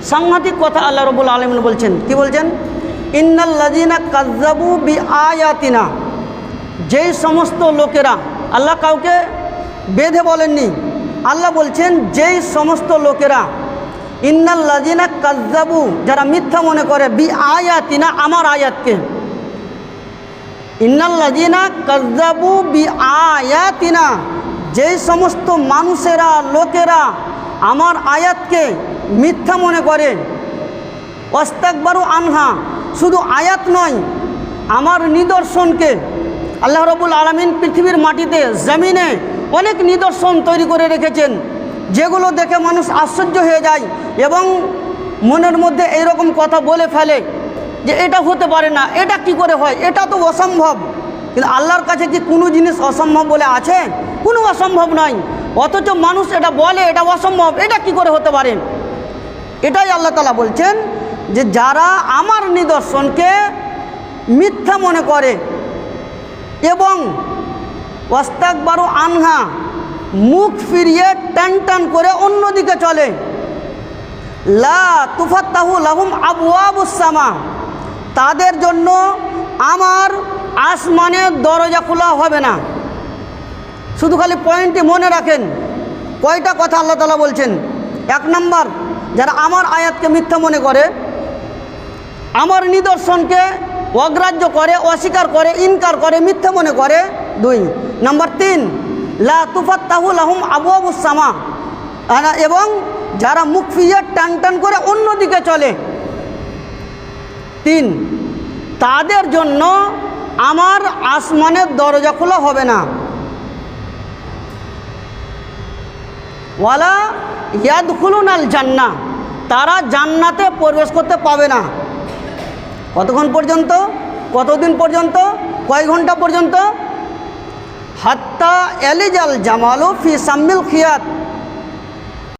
সাংঘাতিক কথা আল্লাহ রাব্বুল আলামিন বলছেন। কি বলছেন? ইন্নাল্লাযীনা কাযযাবু বিআয়াতিনা, যেই সমস্ত লোকেরা, আল্লাহ কাউকে বেঁধে বলেননি, আল্লাহ বলছেন যেই সমস্ত লোকেরা, ইন্নাল্লাযীনা কাযযাবু, যারা মিথ্যা মনে করে, বিআয়াতিনা, আমার আয়াতকে, ইন্নাল্লাযীনা কাযযাবু বিআয়াতিনা, যেই সমস্ত মানুষেরা, লোকেরা আমার আয়াতকে মিথ্যা মনে করে, ওয়াস্তাকবারু আনহা, শুধু আয়াত নয় আমার নিদর্শনকে, আল্লাহ রাব্বুল আলামিন পৃথিবীর মাটিতে, জমিনে অনেক নিদর্শন তৈরি করে রেখেছেন, যেগুলো দেখে মানুষ আশ্চর্য হয়ে যায় এবং মনের মধ্যে এইরকম কথা বলে ফেলে যে এটা হতে পারে না, এটা কি করে হয়, এটা তো অসম্ভব। কিন্তু আল্লাহর কাছে কি কোনো জিনিস অসম্ভব বলে আছে? কোনো অসম্ভব নয়। অথচ মানুষ এটা বলে এটা অসম্ভব, এটা কি করে হতে পারে? এটাই আল্লাহ তাআলা বলছেন যে যারা আমার নিদর্শনকে মিথ্যা মনে করে এবং ওয়াস্তাকবারু আনহা, মুখ ফিরিয়ে টান টান করে অন্যদিকে চলে, লা তুফাত্তাহু লাহুম আবওয়াবুস সামা, তাদের জন্য আমার আসমানের দরজা খোলা হবে না। শুধু খালি পয়েন্টটি মনে রাখেন, কয়টা কথা আল্লাহ তাআলা বলছেন। এক নম্বর, যারা আমার আয়াতকে মিথ্যা মনে করে, আমার নিদর্শনকে অগ্রাহ্য করে, অস্বীকার করে, ইনকার করে, মিথ্যা মনে করে। 2 নম্বর 3, লা তুফাত্তাহু লাহুম আবওয়াবুস সামা, এবং যারা মুখ ফিরিয়ে টান টান করে অন্যদিকে চলে। 3, তাদের জন্য আমার আসমানের দরজা খোলা হবে না। ওয়ালা ইয়াদখুলুনাল জান্নাহ, তারা জান্নাতে প্রবেশ করতে পাবে না। কতক্ষণ পর্যন্ত? কতদিন পর্যন্ত? কয় ঘন্টা পর্যন্ত? হাত্তা এলিজাল জামালু ফি সাম্মিল খিয়াত,